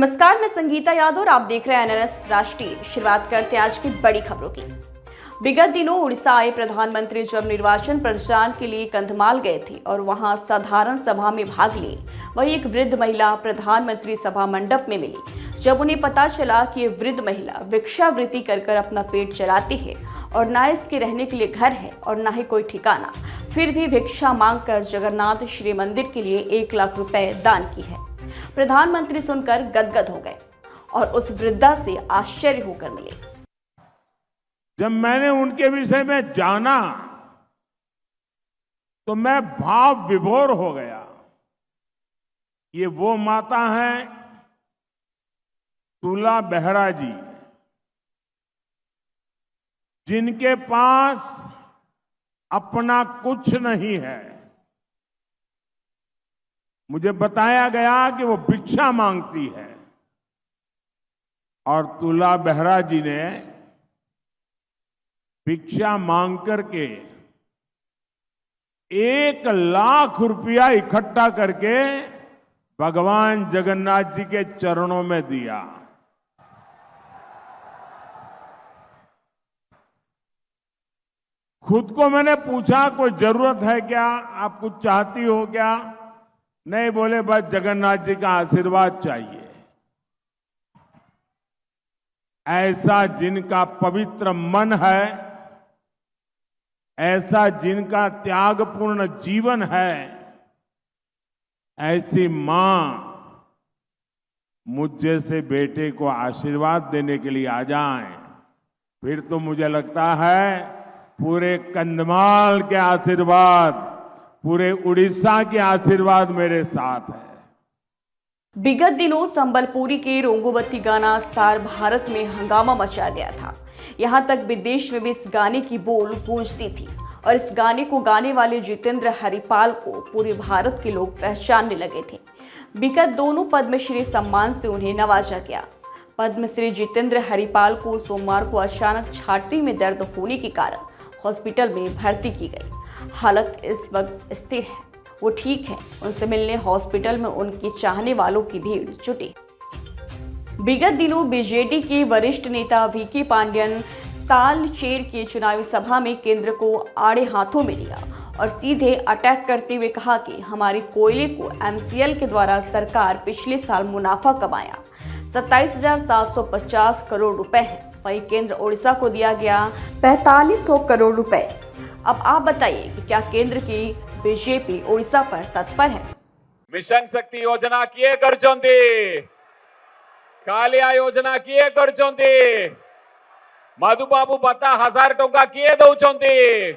नमस्कार, मैं संगीता यादव और आप देख रहे हैं एनएनएस राष्ट्रीय। शुरुआत करते हैं आज की बड़ी खबरों की। विगत दिनों उड़ीसा आए प्रधानमंत्री जब निर्वाचन प्रचार के लिए कंधमाल गए थे और वहां साधारण सभा में भाग लिए, वहीं एक वृद्ध महिला प्रधानमंत्री सभा मंडप में मिली। जब उन्हें पता चला कि ये वृद्ध महिला भिक्षावृत्ति कर अपना पेट चलाती है और ना इसके रहने के लिए घर है और ना ही कोई ठिकाना, फिर भी भिक्षा मांगकर जगन्नाथ श्री मंदिर के लिए 1 लाख रुपए दान की है। प्रधानमंत्री सुनकर गदगद हो गए और उस वृद्धा से आश्चर्य होकर मिले। जब मैंने उनके विषय में जाना तो मैं भाव विभोर हो गया। ये वो माता हैं तुला बेहरा जी, जिनके पास अपना कुछ नहीं है। मुझे बताया गया कि वो भिक्षा मांगती है और तुला बेहरा जी ने भिक्षा मांग करके 1 लाख रुपया इकट्ठा करके भगवान जगन्नाथ जी के चरणों में दिया। खुद को मैंने पूछा, कोई जरूरत है क्या, आप कुछ चाहती हो क्या? नहीं, बोले बस जगन्नाथ जी का आशीर्वाद चाहिए। ऐसा जिनका पवित्र मन है, ऐसा जिनका त्यागपूर्ण जीवन है, ऐसी मां मुझ जैसे बेटे को आशीर्वाद देने के लिए आ जाएं, फिर तो मुझे लगता है पूरे कंधमाल के आशीर्वाद, पूरे उड़ीसा के आशीर्वाद मेरे साथ है। विगत दिनों संबलपुरी के रोंगोवती गाना सार भारत में हंगामा मचा गया था। यहां तक विदेश में भी इस गाने की बोल गूंजती थी और इस गाने को गाने वाले जितेंद्र हरिपाल को पूरे भारत के लोग पहचानने लगे थे। विगत दोनों पद्मश्री सम्मान से उन्हें नवाजा गया। पद्मश्री जितेंद्र हरिपाल को सोमवार को अचानक छाती में दर्द होने के कारण हॉस्पिटल में भर्ती की गई। हालत इस वक्त स्थिर है, वो ठीक है। उनसे मिलने हॉस्पिटल में उनके चाहने वालों की भीड़ जुटी। विगत दिनों बीजेडी के वरिष्ठ नेता वीके पांड्यन तालचेर की चुनावी सभा में केंद्र को आड़े हाथों में लिया और सीधे अटैक करते हुए कहा कि हमारे कोयले को एमसीएल के द्वारा सरकार पिछले साल मुनाफा कमाया 27,750 करोड़ रुपए है, वहीं केंद्र ओडिशा को दिया गया 4500 करोड़ रुपए। अब आप बताइए कि क्या केंद्र की बीजेपी ओडिशा पर तत्पर है? मिशन शक्ति योजना किए करछंती, कालिया योजना किए करछंती, मधुबाबू भत्ता 1000 टंका किए दउछंती,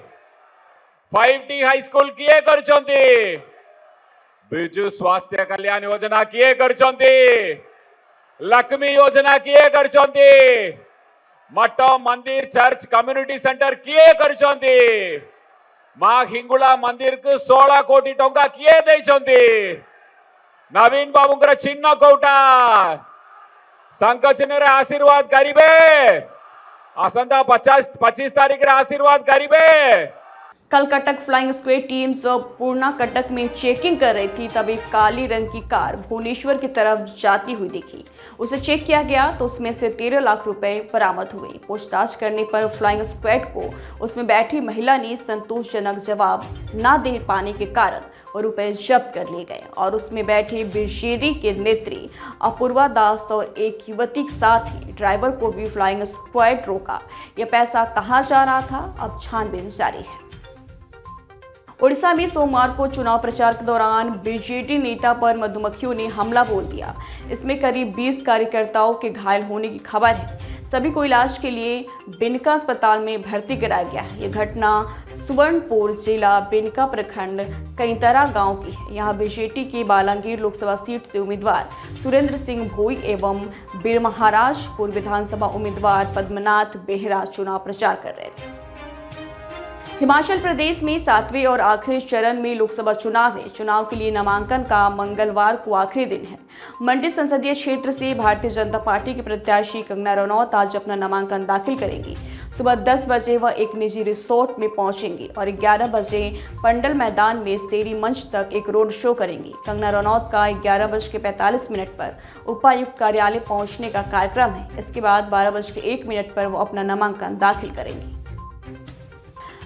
5T हाई स्कूल किए करछंती, बिजु स्वास्थ्य कल्याण योजना किए करछंती, लक्ष्मी योजना किए करछंती, मठ मंदिर चर्च कम्युनिटी सेंटर किए करछंती, मां हिंगुला मंदिर को 16 कोटी टंका किए देछंती, नवीन बाबूंकर चिन्ह कोटा संकचन आशीर्वाद करीबे आसंता 25 तारीख आशीर्वाद करीबे। कल कटक फ्लाइंग स्क्वाड टीम जब पूर्णा कटक में चेकिंग कर रही थी तब एक काली रंग की कार भुवनेश्वर की तरफ जाती हुई दिखी। उसे चेक किया गया तो उसमें से 13 लाख रुपए बरामद हुए। पूछताछ करने पर फ्लाइंग स्क्वाड को उसमें बैठी महिला ने संतोषजनक जवाब न दे पाने के कारण वो रुपए जब्त कर लिए गए और उसमें बैठी बीजेडी के नेत्री अपूर्वा दास और एक युवती के साथ ही ड्राइवर को भी फ्लाइंग स्क्वाड रोका। यह पैसा कहाँ जा रहा था, अब छानबीन जारी है। ओडिशा में सोमवार को चुनाव प्रचार के दौरान बीजेडी नेता पर मधुमक्खियों ने हमला बोल दिया। इसमें करीब 20 कार्यकर्ताओं के घायल होने की खबर है। सभी को इलाज के लिए बिनका अस्पताल में भर्ती कराया गया है। यह घटना सुवर्णपुर जिला बिनका प्रखंड कैंतरा गांव की है। यहाँ बीजेडी के बालांगीर लोकसभा सीट से उम्मीदवार सुरेंद्र सिंह भोई एवं बीरमहाराजपुर विधानसभा उम्मीदवार पद्मनाथ बेहरा चुनाव प्रचार कर रहे थे। हिमाचल प्रदेश में 7वें और आखिरी चरण में लोकसभा चुनाव है। चुनाव के लिए नामांकन का मंगलवार को आखिरी दिन है। मंडी संसदीय क्षेत्र से भारतीय जनता पार्टी की प्रत्याशी कंगना रनौत आज अपना नामांकन दाखिल करेंगी। सुबह 10 बजे वह एक निजी रिसोर्ट में पहुंचेंगी और 11 बजे पंडल मैदान में शेरी मंच तक एक रोड शो करेंगी। कंगना रनौत का 11:45 पर उपायुक्त कार्यालय पहुंचने का कार्यक्रम है। इसके बाद 12:01 पर वो अपना नामांकन दाखिल करेंगी।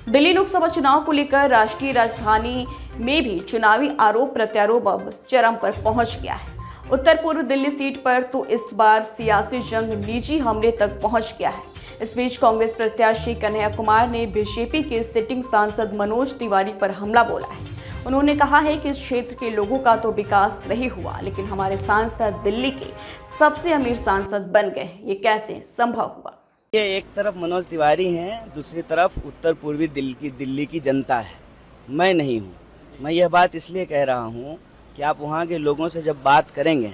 दिल्ली लोकसभा चुनाव को लेकर राष्ट्रीय राजधानी में भी चुनावी आरोप प्रत्यारोप अब चरम पर पहुंच गया है। उत्तर पूर्व दिल्ली सीट पर तो इस बार सियासी जंग निजी हमले तक पहुंच गया है। इस बीच कांग्रेस प्रत्याशी कन्हैया कुमार ने बीजेपी के सिटिंग सांसद मनोज तिवारी पर हमला बोला है। उन्होंने कहा है कि इस क्षेत्र के लोगों का तो विकास नहीं हुआ, लेकिन हमारे सांसद दिल्ली के सबसे अमीर सांसद बन गए। ये कैसे संभव हुआ? ये एक तरफ मनोज तिवारी हैं, दूसरी तरफ उत्तर पूर्वी दिल्ली की जनता है। मैं नहीं हूँ। मैं यह बात इसलिए कह रहा हूँ कि आप वहाँ के लोगों से जब बात करेंगे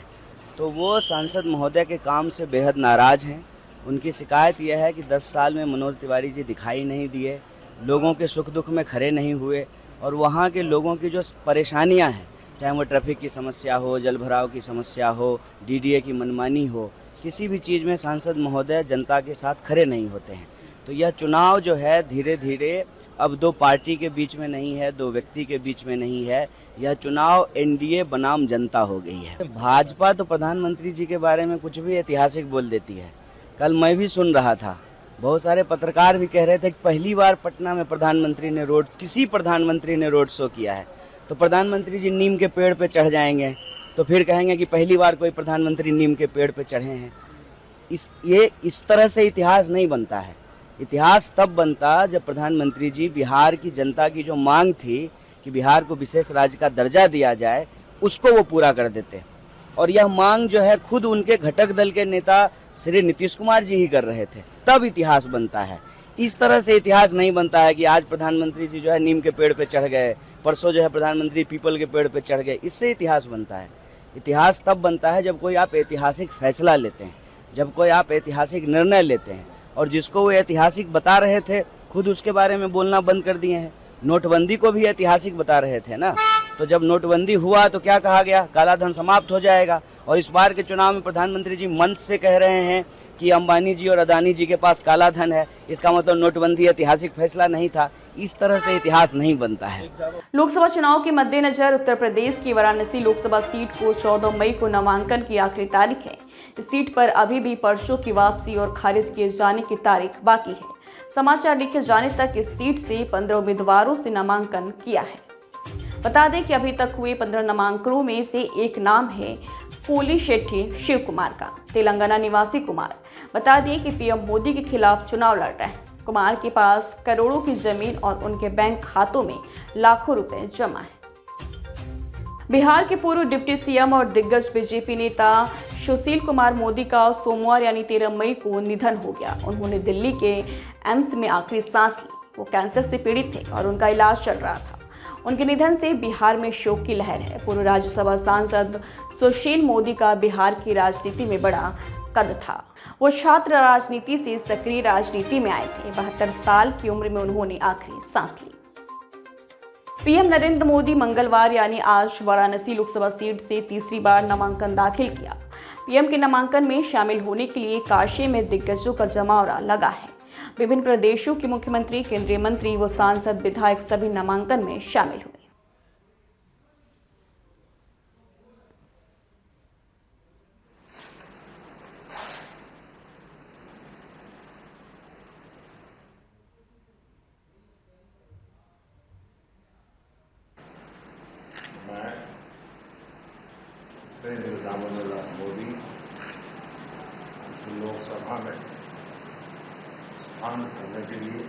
तो वो सांसद महोदय के काम से बेहद नाराज हैं। उनकी शिकायत यह है कि 10 साल में मनोज तिवारी जी दिखाई नहीं दिए, लोगों के सुख दुख में खड़े नहीं हुए, और वहाँ के लोगों की जो परेशानियाँ हैं, चाहे वो ट्रैफिक की समस्या हो, जल भराव की समस्या हो, डीडीए की मनमानी हो, किसी भी चीज़ में सांसद महोदय जनता के साथ खड़े नहीं होते हैं। तो यह चुनाव जो है धीरे धीरे अब 2 पार्टी के बीच में नहीं है, 2 व्यक्ति के बीच में नहीं है, यह चुनाव एनडीए बनाम जनता हो गई है। भाजपा तो प्रधानमंत्री जी के बारे में कुछ भी ऐतिहासिक बोल देती है। कल मैं भी सुन रहा था, बहुत सारे पत्रकार भी कह रहे थे कि पहली बार पटना में किसी प्रधानमंत्री ने रोड शो किया है। तो प्रधानमंत्री जी नीम के पेड़ पे चढ़ जाएंगे तो फिर कहेंगे कि पहली बार कोई प्रधानमंत्री नीम के पेड़ पे चढ़े हैं। इस तरह से इतिहास नहीं बनता है। इतिहास तब बनता जब प्रधानमंत्री जी बिहार की जनता की जो मांग थी कि बिहार को विशेष राज्य का दर्जा दिया जाए, उसको वो पूरा कर देते। और यह मांग जो है खुद उनके घटक दल के नेता श्री नीतीश कुमार जी ही कर रहे थे, तब इतिहास बनता है। इस तरह से इतिहास नहीं बनता है कि आज प्रधानमंत्री जी जो है नीम के पेड़ पे चढ़ गए, परसों जो है प्रधानमंत्री पीपल के पेड़ पे चढ़ गए। इससे इतिहास बनता है। इतिहास तब बनता है जब कोई आप ऐतिहासिक फैसला लेते हैं, जब कोई आप ऐतिहासिक निर्णय लेते हैं। और जिसको वो ऐतिहासिक बता रहे थे खुद उसके बारे में बोलना बंद कर दिए हैं। नोटबंदी को भी ऐतिहासिक बता रहे थे ना, तो जब नोटबंदी हुआ तो क्या कहा गया, काला धन समाप्त हो जाएगा। और इस बार के चुनाव में प्रधानमंत्री जी मंच से कह रहे हैं कि अंबानी जी और अदानी जी के पास काला धन है। इसका मतलब नोटबंदी ऐतिहासिक फैसला नहीं था। इस तरह से इतिहास नहीं बनता है। लोकसभा चुनाव के मद्देनजर उत्तर प्रदेश की वाराणसी लोकसभा सीट को 14 मई को नामांकन की आखिरी तारीख है। इस सीट पर अभी भी पर्चों की वापसी और खारिज किए जाने की तारीख बाकी है। समाचार लिखे जाने तक इस सीट से 15 उम्मीदवारों से नामांकन किया है। बता दें कि अभी तक हुए 15 नामांकनों में से एक नाम है पोलीशेट्टी शिव कुमार का, तेलंगाना निवासी कुमार। बता दें कि पीएम मोदी के खिलाफ चुनाव लड़ रहे हैं। कुमार के पास करोड़ों की जमीन और उनके बैंक खातों में लाखों रुपए जमा है। बिहार के पूर्व डिप्टी सीएम और दिग्गज बीजेपी नेता सुशील कुमार मोदी का सोमवार यानी 13 मई को निधन हो गया। उन्होंने दिल्ली के एम्स में आखिरी सांस ली। वो कैंसर से पीड़ित थे और उनका इलाज चल रहा था। उनके निधन से बिहार में शोक की लहर है। पूर्व राज्यसभा सांसद सुशील मोदी का बिहार की राजनीति में बड़ा कद था। वो छात्र राजनीति से सक्रिय राजनीति में आए थे। 72 साल की उम्र में उन्होंने आखिरी सांस ली। पीएम नरेंद्र मोदी मंगलवार यानी आज वाराणसी लोकसभा सीट से तीसरी बार नामांकन दाखिल किया। पीएम के नामांकन में शामिल होने के लिए काशी में दिग्गजों का जमावड़ा लगा है। विभिन्न प्रदेशों के मुख्यमंत्री, केंद्रीय मंत्री व सांसद, विधायक सभी नामांकन में शामिल हुए। मैं नरेंद्र दामोदर मोदी लोकसभा में स्थान करने के लिए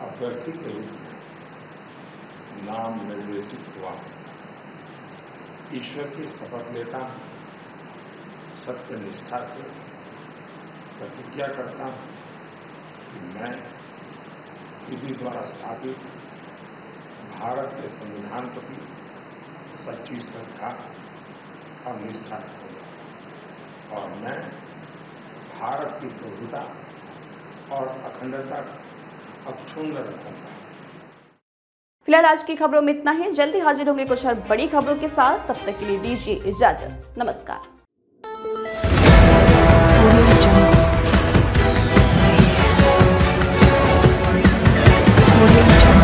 अभ्यर्थी के रूप में नाम निर्देशित हुआ। ईश्वर की शपथ लेता हूं, सत्य निष्ठा से प्रतिज्ञा करता हूं कि मैं विधि द्वारा स्थापित भारत के संविधान प्रति सच्ची श्रद्धा और निष्ठा रखूंगा और मैं भारत की प्रभुता और अखंडता अक्षुण्ण रखूंगा। फिलहाल आज की खबरों में इतना ही। जल्दी हाजिर होंगे कुछ और बड़ी खबरों के साथ। तब तक के लिए दीजिए इजाजत। नमस्कार। Audio Jungle.